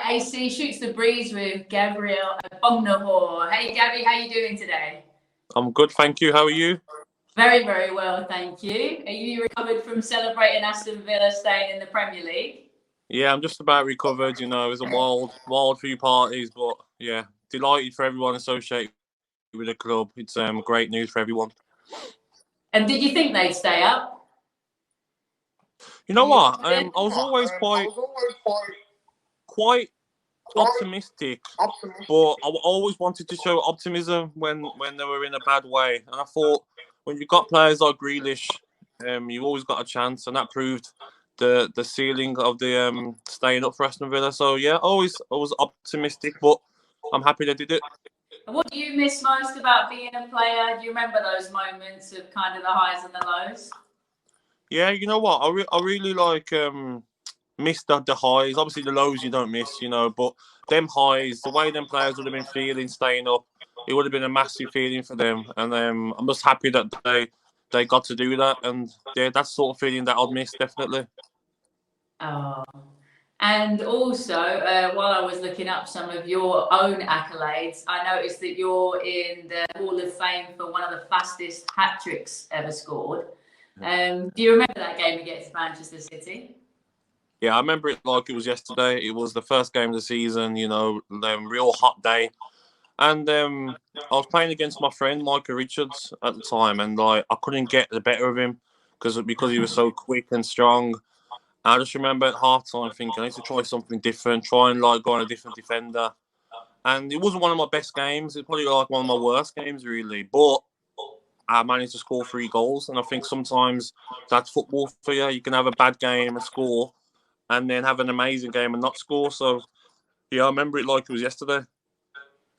AC shoots the breeze with Gabriel Agbonlahor. Hey, Gabby, how you doing today? I'm good, thank you. How are you? Very, very well, thank you. Are you recovered from celebrating Aston Villa staying in the Premier League? Yeah, I'm just about recovered. It was a wild few parties, but yeah, delighted for everyone associated with the club. It's great news for everyone. And did you think they'd stay up? You Are know you what? confident? I was always quite optimistic, but I always wanted to show optimism when they were in a bad way. And I thought when you've got players like Grealish, you've always got a chance, and that proved the ceiling of the staying up for Aston Villa. So yeah, I was optimistic, but I'm happy they did it. And what do you miss most about being a player? Do you remember those moments of kind of the highs and the lows? Yeah, you know what? I really like miss the highs. Obviously, the lows you don't miss, but them highs, the way them players would have been feeling staying up, it would have been a massive feeling for them. And I'm just happy that they got to do that. And yeah, that's the sort of feeling that I'd miss definitely. Oh. And also, while I was looking up some of your own accolades, I noticed that you're in the Hall of Fame for one of the fastest hat tricks ever scored. Do you remember that game against Manchester City? Yeah, I remember it like it was yesterday. It was the first game of the season, real hot day. And I was playing against my friend Micah Richards at the time, and like I couldn't get the better of him because he was so quick and strong. I just remember at half time thinking I need to try something different, try and like go on a different defender. And it wasn't one of my best games. It's probably like one of my worst games really. But I managed to score 3 goals, and I think sometimes that's football for you. You can have a bad game and score, and then have an amazing game and not score. So yeah, I remember it like it was yesterday.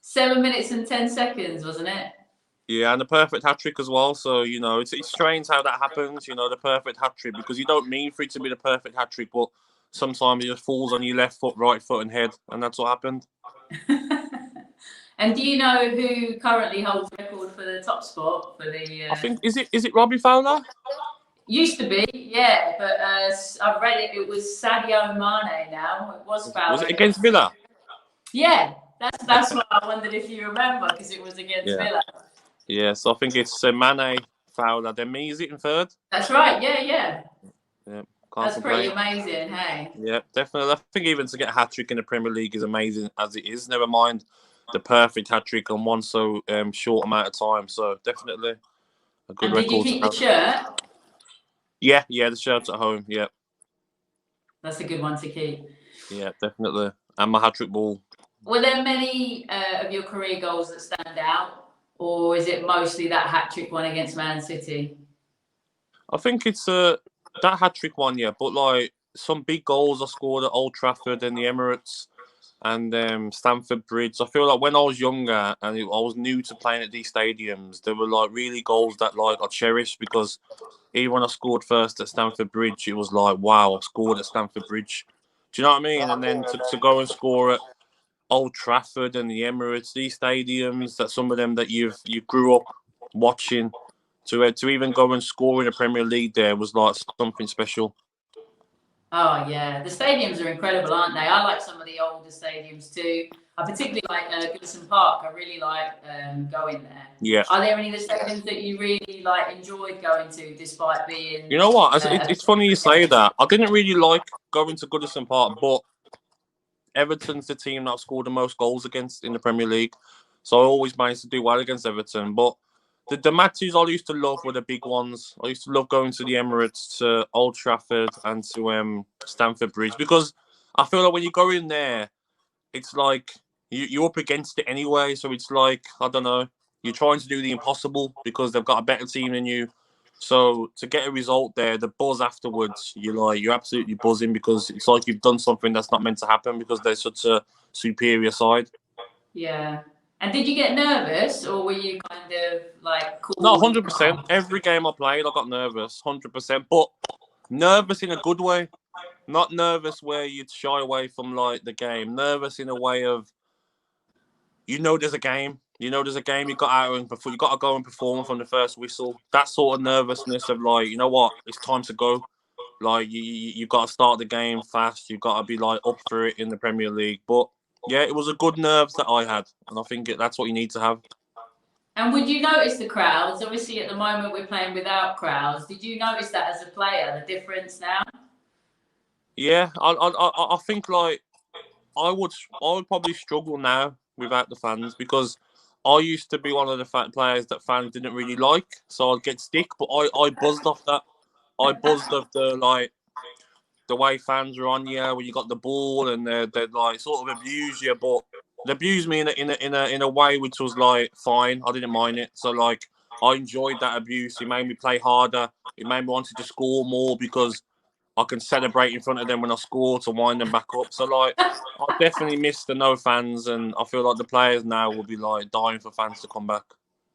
7 minutes and 10 seconds, wasn't it? Yeah, and the perfect hat trick as well. So it's strange how that happens. The perfect hat trick because you don't mean for it to be the perfect hat trick, but sometimes it just falls on your left foot, right foot, and head, and that's what happened. And do you know who currently holds the record for the top spot for the? I think is it Robbie Fowler? Used to be, yeah, but I've read it. It was Sadio Mane now. It was Was Fowler. it against Villa? Yeah, that's why I wondered if you remember because it was against Yeah. Villa. Yeah, so I think it's Mane, Fowler, then me. Is it in third? That's right. Yeah, yeah. Yeah, can't That's pretty complain. amazing. Hey. Yeah, definitely. I think even to get a hat trick in the Premier League is amazing as it is. Never mind the perfect hat trick on one so short amount of time. So definitely a good And did you record to keep the have. shirt? Yeah, the shirt's at home. Yeah, That's a good one to keep. yeah, definitely. And my hat trick ball. Were there many of your career goals that stand out, or is it mostly that hat trick one against Man City? I think it's that hat trick one, yeah. But like some big goals I scored at Old Trafford and the Emirates and Stamford Bridge. I feel like when I was younger and I was new to playing at these stadiums, there were like really goals that like I cherished because even when I scored first at Stamford Bridge, it was like wow, I scored at Stamford Bridge. Do you know what I mean? And then to go and score at Old Trafford and the Emirates, these stadiums that some of them that you grew up watching, to even go and score in the Premier League there was like something special. Oh yeah, the stadiums are incredible, aren't they? I like some of the older stadiums too. I particularly like Goodison Park. I really like going there. Yeah. Are there any of the stadiums that you really like enjoyed going to, despite being? You know what? It's funny you say that. I didn't really like going to Goodison Park, but Everton's the team that I've scored the most goals against in the Premier League. So I always managed to do well against Everton. But the matches I used to love were the big ones. I used to love going to the Emirates, to Old Trafford, and to Stamford Bridge because I feel like when you go in there, it's like you're up against it anyway. So it's like I don't know, you're trying to do the impossible because they've got a better team than you. So to get a result there, the buzz afterwards, you're absolutely buzzing because it's like you've done something that's not meant to happen because they're such a superior side. Yeah. And did you get nervous, or were you kind of like No, cool? 100%. Every game I played, I got nervous, 100%. But nervous in a good way, not nervous where you'd shy away from like the game. Nervous in a way of there's a game. There's a game. You got out and before you got to go and perform from the first whistle. That sort of nervousness of like, you know what, it's time to go. Like you got to start the game fast. You've got to be like up for it in the Premier League. But yeah, it was a good nerves that I had, and I think that's what you need to have. And would you notice the crowds? Obviously, at the moment we're playing without crowds. Did you notice that as a player, the difference now? Yeah, I think like I would probably struggle now without the fans because I used to be one of the players that fans didn't really like, so I'd get stick. But I buzzed off that. I buzzed off the way fans are on you when you got the ball and they like sort of abuse you, but they abused me in a way which was like fine. I didn't mind it. So like I enjoyed that abuse. It made me play harder. It made me wanted to score more because I can celebrate in front of them when I score to wind them back up. So like I definitely miss the no fans, and I feel like the players now will be like dying for fans to come back.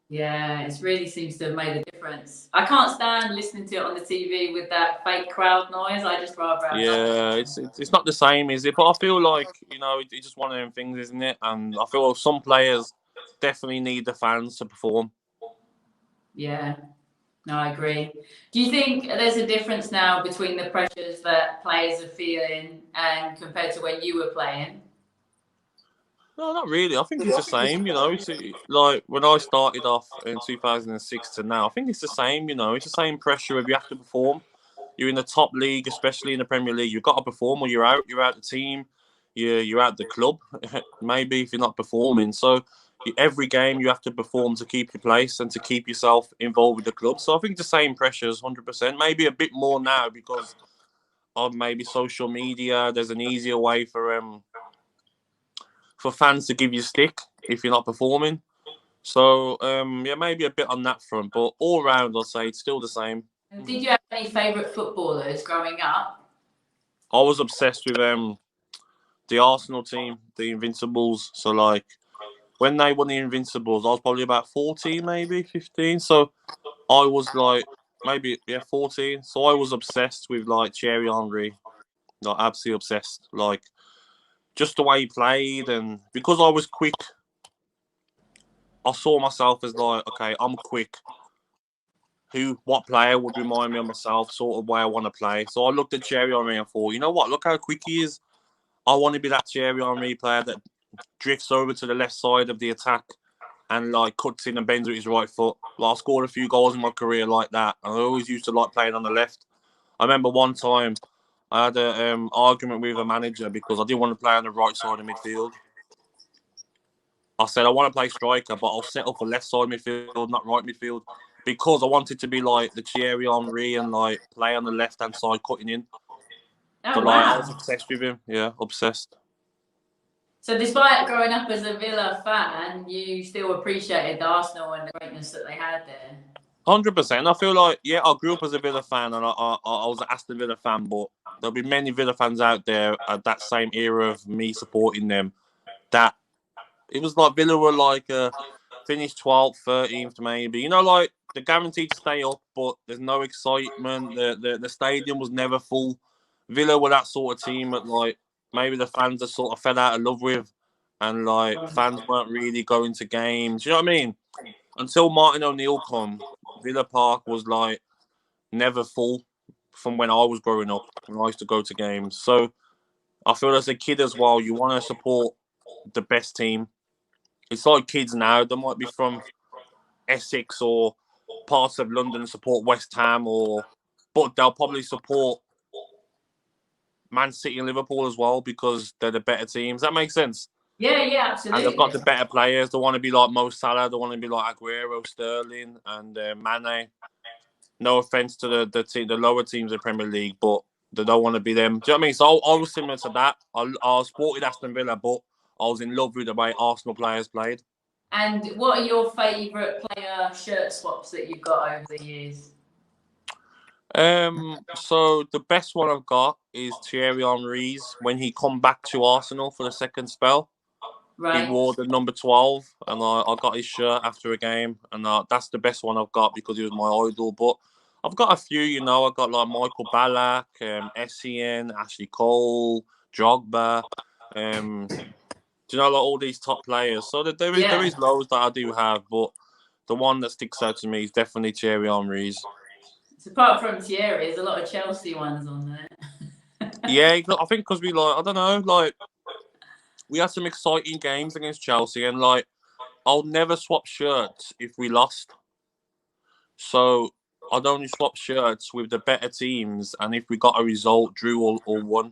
Yeah, it really seems to have made a difference. I can't stand listening to it on the TV with that fake crowd noise. I just rather have nothing. Yeah, it's not the same, is it? But I feel like it's just one of them things, isn't it? And I feel some players definitely need the fans to perform. Yeah, no, I agree. Do you think there's a difference now between the pressures that players are feeling and compared to when you were playing? No, not really. I think it's the same. It's like when I started off in 2006 to now. I think it's the same. It's the same pressure if you have to perform. You're in the top league, especially in the Premier League. You've got to perform, or you're out. You're out the team. You're out the club. Maybe if you're not performing, so every game you have to perform to keep your place and to keep yourself involved with the club. So I think the same pressures, 100%. Maybe a bit more now because of maybe social media. There's an easier way for fans to give you stick if you're not performing. So yeah, maybe a bit on that front, but all round I'd say it's still the same. And did you have any favourite footballers growing up? I was obsessed with the Arsenal team, the Invincibles. So like when they won the Invincibles, I was probably about 14, maybe 15. So I was like maybe 14. So I was obsessed with like Thierry Henry, like absolutely obsessed. Like just the way he played, and because I was quick, I saw myself as like, okay, I'm quick. What player would remind me of myself, sort of way I want to play. So I looked at Thierry Henry and thought, you know what? Look how quick he is. I want to be that Thierry Henry player that drifts over to the left side of the attack and like cuts in and bends with his right foot. Like I scored a few goals in my career like that. And I always used to like playing on the left. I remember one time I had an argument with a manager because I didn't want to play on the right side of midfield. I said I want to play striker, but I'll settle for left side midfield, not right midfield, because I wanted to be like the Thierry Henry and like play on the left hand side, cutting in. Oh, So like I was wow. obsessed with him. Yeah, obsessed. So despite growing up as a Villa fan, you still appreciated the Arsenal and the greatness that they had there. 100%. I feel like I grew up as a Villa fan, and I was an Aston Villa fan, but there'll be many Villa fans out there at that same era of me supporting them. That it was like Villa were like finished 12th, 13th, maybe. Like they're guaranteed to stay up, but there's no excitement. The stadium was never full. Villa were that sort of team that like maybe the fans are sort of fell out of love with, and like fans weren't really going to games. You know what I mean? Until Martin O'Neill come, Villa Park was like never full from when I was growing up. When I used to go to games, so I feel as a kid as well, you want to support the best team. It's like kids now; they might be from Essex or parts of London support West Ham, but they'll probably support Man City and Liverpool as well because they're the better teams. That makes sense. Yeah, And they've got absolutely. the better players. They want to be like Mo Salah. They want to be like Aguero, Sterling, and Mane. No offense to the lower teams in the Premier League, but they don't want to be them. Do you know what I mean? So I was similar to that. I supported Aston Villa, but I was in love with the way Arsenal players played. And what are your favourite player shirt swaps that you've got over the years? So the best one I've got is Thierry Henry's when he come back to Arsenal for the second spell. He Right. wore the number 12, and I got his shirt after a game, and that's the best one I've got because he was my idol. But I've got a few, I've got like Michael Ballack, Essien, Ashley Cole, Drogba, like all these top players. So there is loads that I do have, but the one that sticks out to me is definitely Thierry Henry's. So apart from Thierry, there's a lot of Chelsea ones on there. Yeah, I think because we I don't know, we had some exciting games against Chelsea, and I'll never swap shirts if we lost. So I'd only swap shirts with the better teams, and if we got a result, drew or won.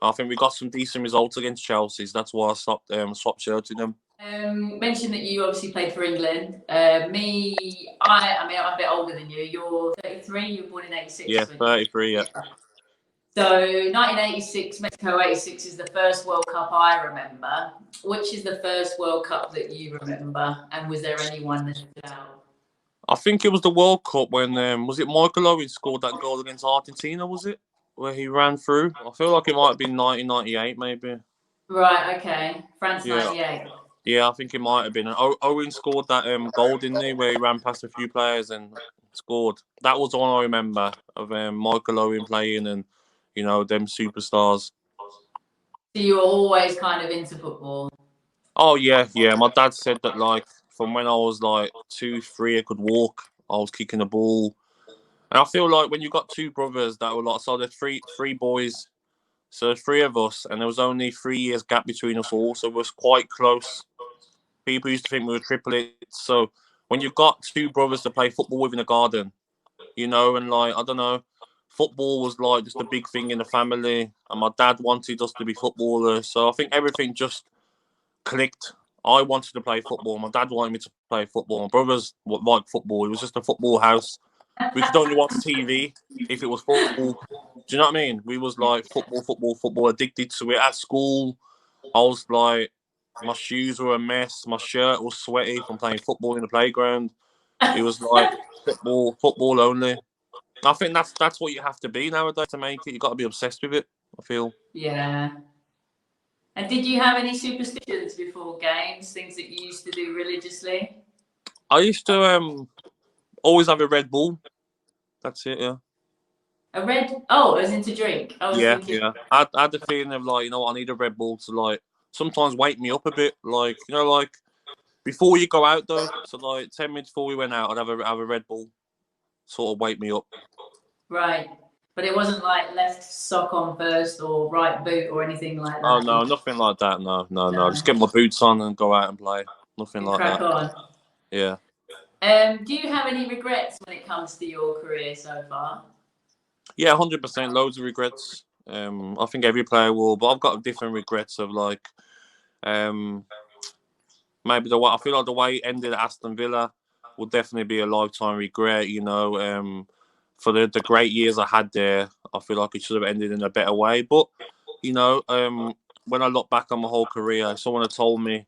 I think we got some decent results against Chelsea, so that's why I swapped shirts with them. Mentioned that you obviously played for England. I mean, I'm a bit older than you. You're 33. You were born in '86. Yeah, 33. Yeah. So 1986, Mexico '86 is the first World Cup I remember. Which is the first World Cup that you remember? And was there anyone that stood out? I think it was the World Cup when was it Michael Owen scored that goal against Argentina? Was it where he ran through? I feel like it might have been 1998, maybe. Right. Okay. France Yeah. '98. Yeah, I think it might have been. And Owen scored that goal, didn't he? Where he ran past a few players and scored. That was the one I remember of Michael Owen playing and them superstars. So you were always kind of into football. Oh yeah, yeah. My dad said that from when I was 2, 3, I could walk. I was kicking the ball, and I feel like when you got two brothers that were so there's three boys, so there's three of us, and there was only 3 years gap between us all, so it was quite close. People used to think we were triplets. So when you've got two brothers to play football with in the garden, and I don't know, football was just a big thing in the family, and my dad wanted us to be footballers. So I think everything just clicked. I wanted to play football. My dad wanted me to play football. My brothers liked football. It was just a football house. We could only watch TV if it was football. Do you know what I mean? We was football, football, football, addicted to it. At school, I was my shoes were a mess. My shirt was sweaty from playing football in the playground. It was football, football only. I think that's what you have to be nowadays to make it. You got to be obsessed with it, I feel. Yeah. And did you have any superstitions before games? Things that you used to do religiously? I used to always have a Red Bull. That's it, yeah. A red? Oh, as in to drink. I was Yeah, thinking. yeah. I had the feeling of I need a Red Bull to sometimes wake me up a bit. Before you go out though. So 10 minutes before we went out, I'd have a Red Bull, sort of wake me up. Right. But it wasn't like left sock on first or right boot or anything like Oh that. no, nothing like that. No. No. Just get my boots on and go out and play. Nothing like Crack that. on. Yeah. Do you have any regrets when it comes to your career so far? Yeah, 100%. Loads of regrets. I think every player will, but I've got different regrets of um, maybe I feel like the way it ended at Aston Villa will definitely be a lifetime regret. For the great years I had there, I feel like it should have ended in a better way. But when I look back on my whole career, if someone had told me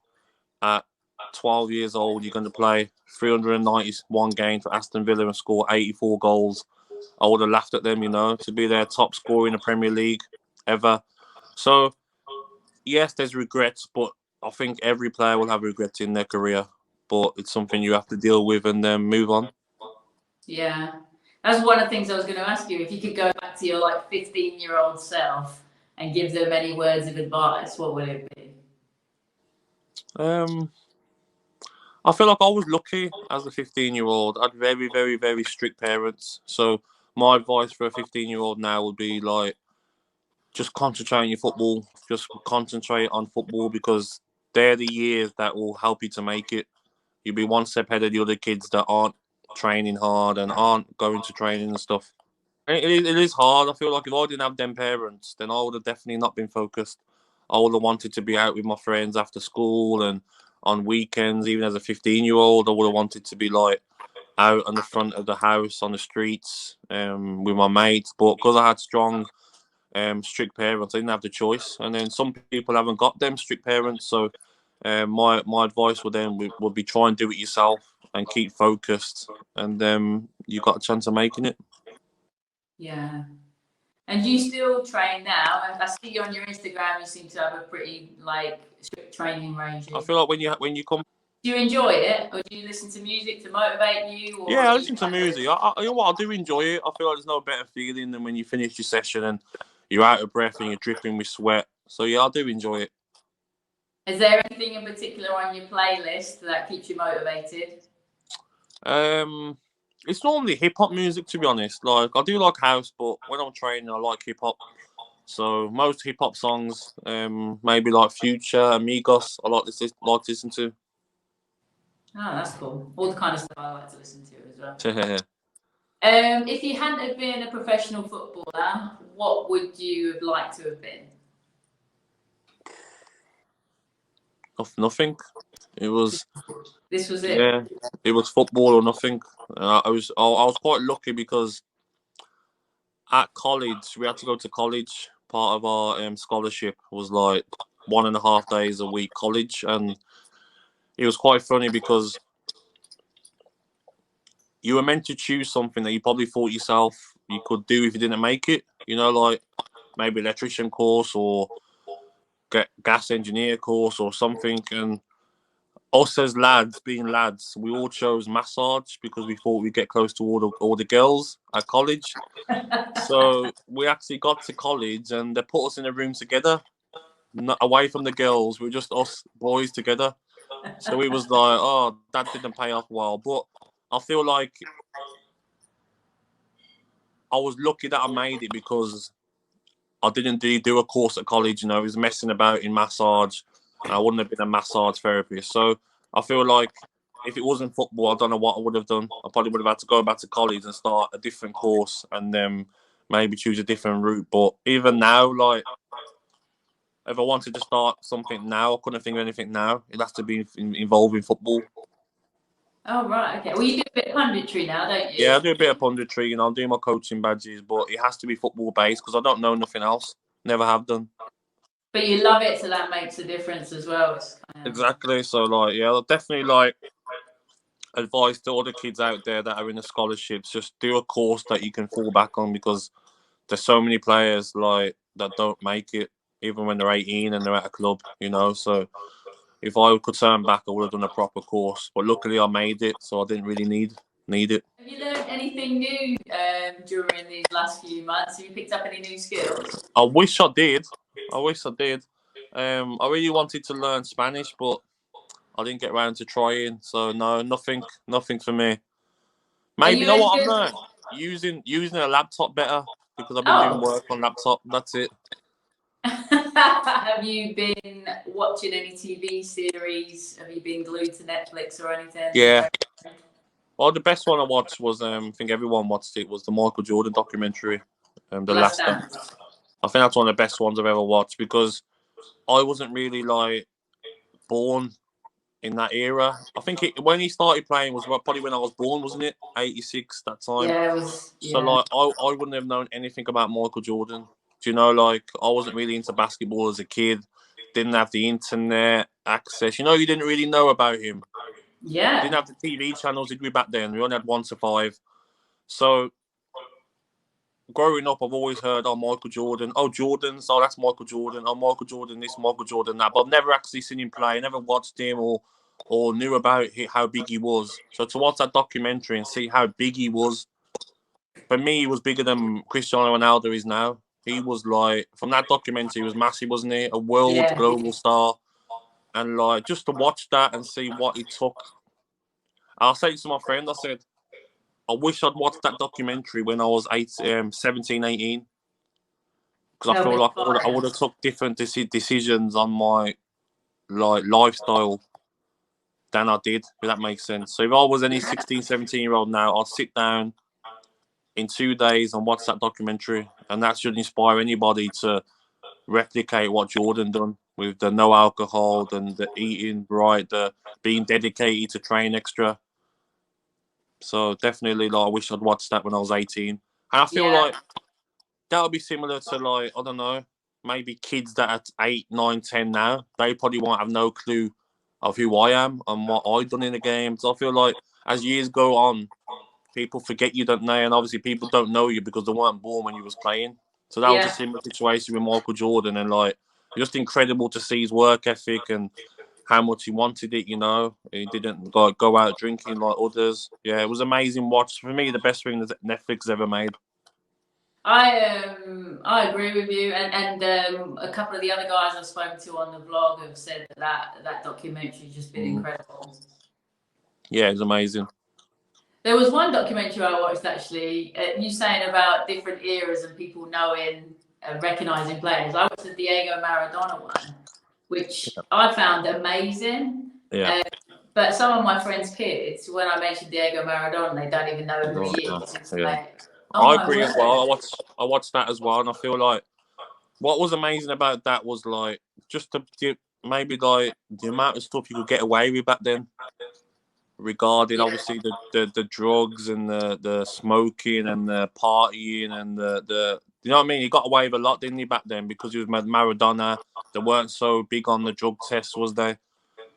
at 12 years old you're going to play 391 games for Aston Villa and score 84 goals, I would have laughed at them. To be their top scorer in the Premier League ever. So yes, there's regrets, but I think every player will have regrets in their career, but it's something you have to deal with and then move on. Yeah. That's one of the things I was going to ask you. If you could go back to your 15-year-old self and give them any words of advice, what would it be? I feel like I was lucky as a 15-year-old. I had very, very, very strict parents. So my advice for a 15-year-old now would be just concentrate on your football. Just concentrate on football because they're the years that will help you to make it. You'll be one step ahead of the other kids that aren't training hard and aren't going to training and stuff. It is hard. I feel like if I didn't have them parents, then I would have definitely not been focused. I would have wanted to be out with my friends after school and on weekends. Even as a 15-year-old, I would have wanted to be out on the front of the house on the streets with my mates. But because I had strong, strict parents, I didn't have the choice. And then some people haven't got them strict parents, so my advice would be try and do it yourself and keep focused, and you got a chance of making it. Yeah. And do you still train now? I see you on your Instagram. You seem to have a pretty strict training regime. I feel like when you come, do you enjoy it, or do you listen to music to motivate you? Or yeah, I listen to music. You know what? I do enjoy it. I feel like there's no better feeling than when you finish your session and you're out of breath and you're dripping with sweat. So yeah, I do enjoy it. Is there anything in particular on your playlist that keeps you motivated? It's normally hip hop music, to be honest. Like I do like house, but when I'm training, I like hip hop. So most hip hop songs, maybe like Future, Amigos, I like to listen to. Oh, that's cool. All the kind of stuff I like to listen to as well. Yeah. If you hadn't have been a professional footballer, what would you have liked to have been? Nothing. It was This was it. yeah, it was football or nothing. I was quite lucky because at college we had to go to college. Part of our scholarship was like 1.5 days a week college, and it was quite funny because you were meant to choose something that you probably thought yourself you could do if you didn't make it. You know, like maybe electrician course or gas engineer course or something. And us as lads, being lads, we all chose massage because we thought we'd get close to all the girls at college. So we actually got to college and they put us in a room together, not away from the girls. We were just us boys together. So it was like, oh, that didn't pay off well. But I feel like I was lucky that I made it because I didn't do a course at college. You know, I was messing about in massage. I wouldn't have been a massage therapist. So I feel like if it wasn't football, I don't know what I would have done. I probably would have had to go back to college and start a different course and then maybe choose a different route. But even now, like, if I wanted to start something now, I couldn't think of anything now. It has to be involving football. Oh, right, okay. Well, you do a bit of punditry now, don't you? Yeah, I do a bit of punditry and I'll do my coaching badges, but it has to be football based because I don't know nothing else. Never have done. But you love it, so that makes a difference as well. It's kind of... Exactly. So, like, yeah, I'll definitely like advice to all the kids out there that are in the scholarships: just do a course that you can fall back on because there's so many players like that don't make it even when they're 18 and they're at a club. You know, so if I could turn back, I would have done a proper course. But luckily, I made it, so I didn't really need it. Have you learned anything new during these last few months? Have you picked up any new skills? I wish I did. I wish I did. I really wanted to learn Spanish, but I didn't get around to trying. So no, nothing for me. Are Maybe you you know as what I've good? learned? Using a laptop better because I've been doing Oh, work on laptop. That's it. have you been watching any TV series? Have you been glued to Netflix or anything? Yeah. Well, the best one I watched was I think everyone watched it was the Michael Jordan documentary, The Last Last Dance. Dance. I think that's one of the best ones I've ever watched because I wasn't really like born in that era. I think when he started playing was probably when I was born, wasn't it? 86 that time. Yeah, it was. So Yeah. like I wouldn't have known anything about Michael Jordan. Do you know, like I wasn't really into basketball as a kid. Didn't have the internet access. You know, you didn't really know about him. Didn't Yeah. have the TV channels did we back then. We only had 1 to 5. So growing up, I've always heard, oh, Michael Jordan. Oh, Jordan's. Oh, that's Michael Jordan. Oh, Michael Jordan this, Michael Jordan that. But I've never actually seen him play. Never watched him or knew about how big he was. So to watch that documentary and see how big he was, for me, he was bigger than Cristiano Ronaldo is now. He was like, from that documentary, he was massive, wasn't he? A world Yeah. global star. And like, just to watch that and see what he took. I said to my friend, I said, I wish I'd watched that documentary when I was 17, 18. Because I Help feel like I inspire. would have took different decisions on my like lifestyle than I did, if that makes sense. So if I was any 16, 17-year-old now, I'd sit down in 2 days and watch that documentary. And that should inspire anybody to replicate what Jordan done with the no alcohol and the eating right, the being dedicated to train extra. So definitely, like, I wish I'd watched that when I was 18. And I feel Yeah. like that would be similar to, like, I don't know, maybe kids that are 8, 9, 10 now. They probably won't have no clue of who I am and what I've done in the game. So I feel like as years go on, people forget you, don't they? And obviously people don't know you because they weren't born when you was playing. So that was a Yeah. similar situation with Michael Jordan, and like just incredible to see his work ethic and how much he wanted it. You know, he didn't like go out drinking like others. Yeah, it was amazing watch for me. The best thing that Netflix ever made. I agree with you, and a couple of the other guys I've spoken to on the vlog have said that documentary has just been Mm. incredible. Yeah, it was amazing. There was one documentary I watched actually. You saying about different eras and people knowing and recognizing players. I watched the Diego Maradona one, which I found amazing. Yeah. But some of my friends' kids, when I mentioned Diego Maradona, they don't even know who he is. It's like, oh I my agree word. as well. I watched that as well, and I feel like what was amazing about that was like just maybe like the amount of stuff you could get away with back then, regarding obviously the drugs and the smoking and the partying and the you know what I mean. He got away with a lot, didn't he, back then, because he was Maradona. They weren't so big on the drug tests, was they?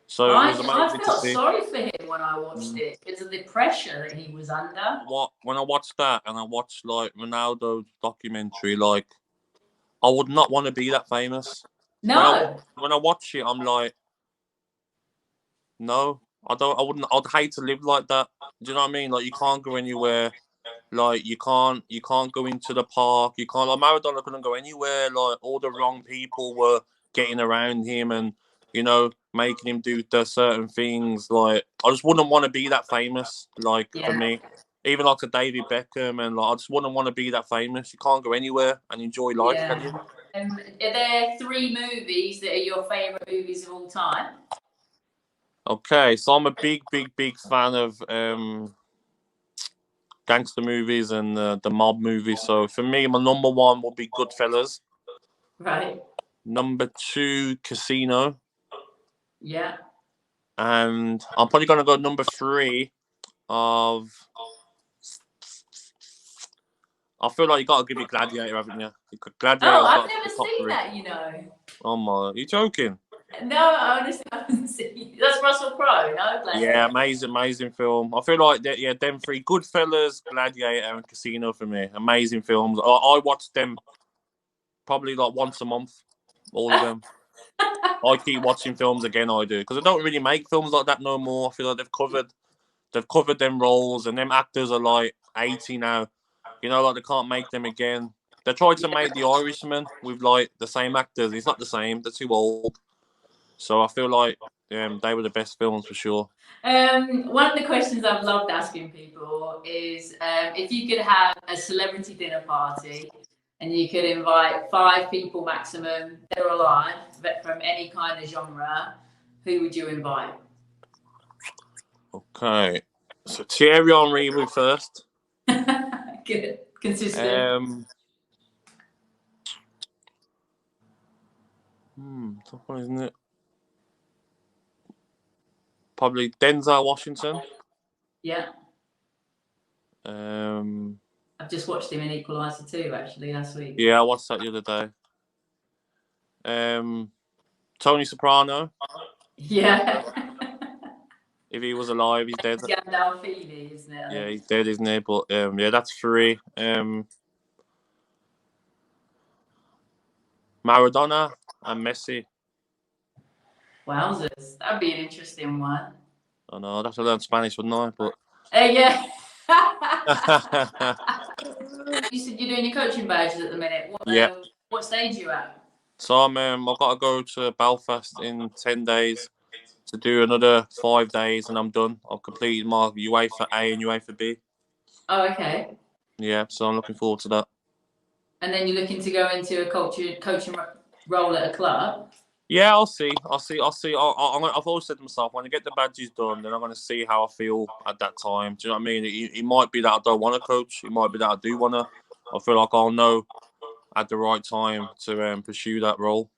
So it was I amazing to felt see. sorry for him when I watched it because of the pressure that he was under. When I watched that and I watched like Ronaldo's documentary, like I would not want to be that famous. No. When I watch it, I'm like, no, I don't. I wouldn't. I'd hate to live like that. Do you know what I mean? Like you can't go anywhere. Like you can't go into the park. You can't. Like Maradona couldn't go anywhere. Like all the wrong people were getting around him and making him do the certain things. Like I just wouldn't want to be that famous. Like for me, even like a David Beckham, and like I just wouldn't want to be that famous. You can't go anywhere and enjoy life, can you? Are there 3 movies that are your favourite movies of all time? Okay, so I'm a big fan of gangster movies and the mob movies. So for me, my number 1 would be Goodfellas. Right. Number 2, Casino. Yeah. And I'm probably gonna go number 3 of. I feel like you gotta give me Gladiator, haven't you? Gladiator's I've got never the top seen 3. that, you know. Oh my, you joking? No, honestly, I haven't seen. That's Russell Crowe, no? Yeah, amazing film. I feel like that. Yeah, them 3: Goodfellas, Gladiator, and Casino for me. Amazing films. I watch them probably like once a month. All of them. I keep watching films again. I do, because I don't really make films like that no more. I feel like they've covered them roles, and them actors are like 80 now. You know, like they can't make them again. They tried to make The Irishman with like the same actors. It's not the same. They're too old. So I feel like they were the best films for sure. One of the questions I've loved asking people is if you could have a celebrity dinner party and you could invite 5 people maximum, they're alive, but from any kind of genre, who would you invite? Okay, so Thierry Henry with first. Good, consistent. Tough one, isn't it? Probably Denzel Washington. Yeah. Um, I've just watched him in Equalizer 2 actually last week. yeah, I watched that the other day. Tony Soprano. Yeah. If he was alive, he's dead. Gandolfini, isn't it? Yeah, he's dead, isn't he? But yeah, that's 3. Maradona and Messi. Wowzers, that'd be an interesting one. I know, I'd have to learn Spanish, wouldn't I? But Yeah. You said you're doing your coaching badges at the minute. What stage are you at? So I've got to go to Belfast in 10 days to do another 5 days, and I'm done. I've completed my UEFA A and UEFA B. Oh, okay. Yeah, so I'm looking forward to that. And then you're looking to go into a coaching role at a club? Yeah, I'll see. I've always said to myself, when I get the badges done, then I'm going to see how I feel at that time. Do you know what I mean? It might be that I don't want to coach. It might be that I do want to. I feel like I'll know at the right time to pursue that role.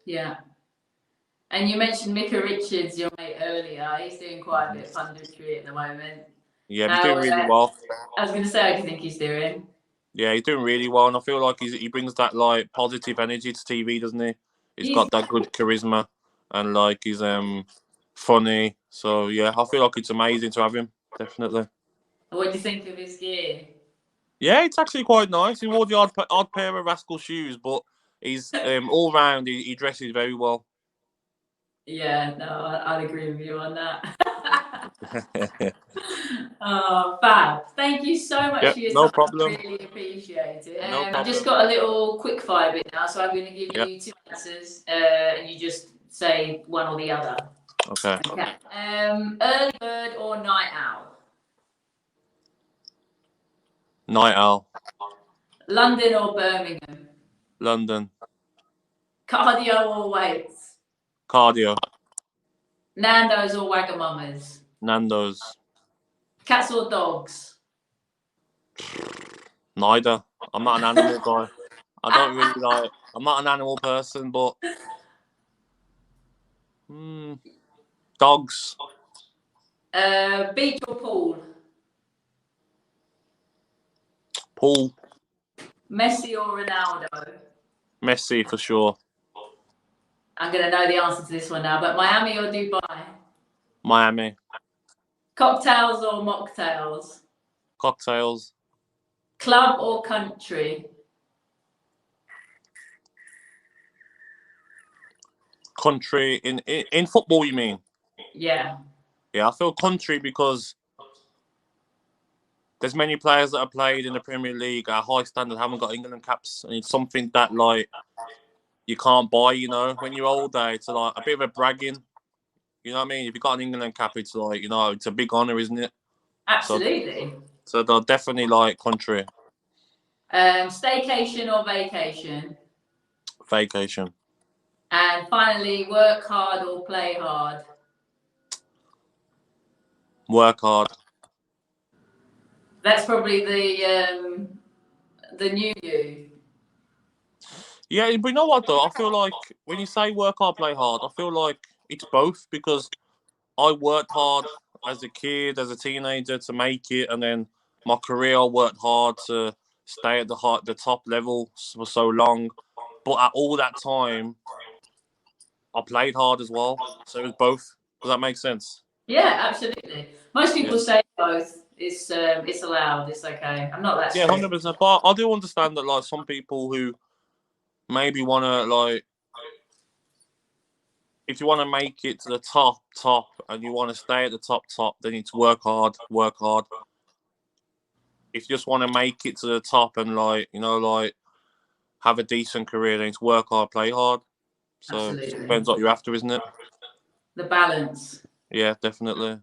Yeah. And you mentioned Micah Richards, your mate, earlier. He's doing quite a bit of punditry at the moment. Yeah, he's doing really well. I was going to say, how do you think he's doing? Yeah, he's doing really well, and I feel like he brings that like positive energy to TV, doesn't he? He's got that good charisma, and like he's funny. So yeah, I feel like it's amazing to have him. Definitely. What do you think of his gear? Yeah, it's actually quite nice. He wore the odd pair of Rascal shoes, but he's all round. He dresses very well. Yeah, no, I'd agree with you on that. Oh, fab. Thank you so much for your time. No problem. I really appreciate it. No problem. I've just got a little quick fire bit now, so I'm going to give you 2 answers, and you just say one or the other. Okay. Early bird or night owl? Night owl. London or Birmingham? London. Cardio or weights? Cardio. Nando's or Wagamama's? Nando's. Cats or dogs? Neither. I'm not an animal guy. I don't really like. I'm not an animal person, but dogs. Beach or pool? Pool. Messi or Ronaldo? Messi for sure. I'm going to know the answer to this one now, but Miami or Dubai? Miami. Cocktails or mocktails? Cocktails. Club or country? Country in football, you mean? Yeah. Yeah, I feel country because there's many players that have played in the Premier League at a high standard, haven't got England caps, and it's something that like you can't buy. You know, when you're older, it's like a bit of a bragging. You know what I mean? If you got an England cap, it's like it's a big honour, isn't it? Absolutely. So they'll definitely like country. Staycation or vacation? Vacation. And finally, work hard or play hard? Work hard. That's probably the new you. Yeah, but you know what though? I feel like when you say work hard, play hard, I feel like it's both because I worked hard as a kid, as a teenager to make it, and then my career I worked hard to stay at the top level for so long. But at all that time, I played hard as well. So it was both. Does that make sense? Yeah, absolutely. Most people say both. It's allowed. It's okay. I'm not that strict. 100%. But I do understand that like some people who maybe want to like, if you want to make it to the top, and you want to stay at the top, then you need to work hard. If you just want to make it to the top and like, have a decent career, then it's work hard, play hard. So Absolutely. it depends what you're after, isn't it? The balance. Yeah, definitely.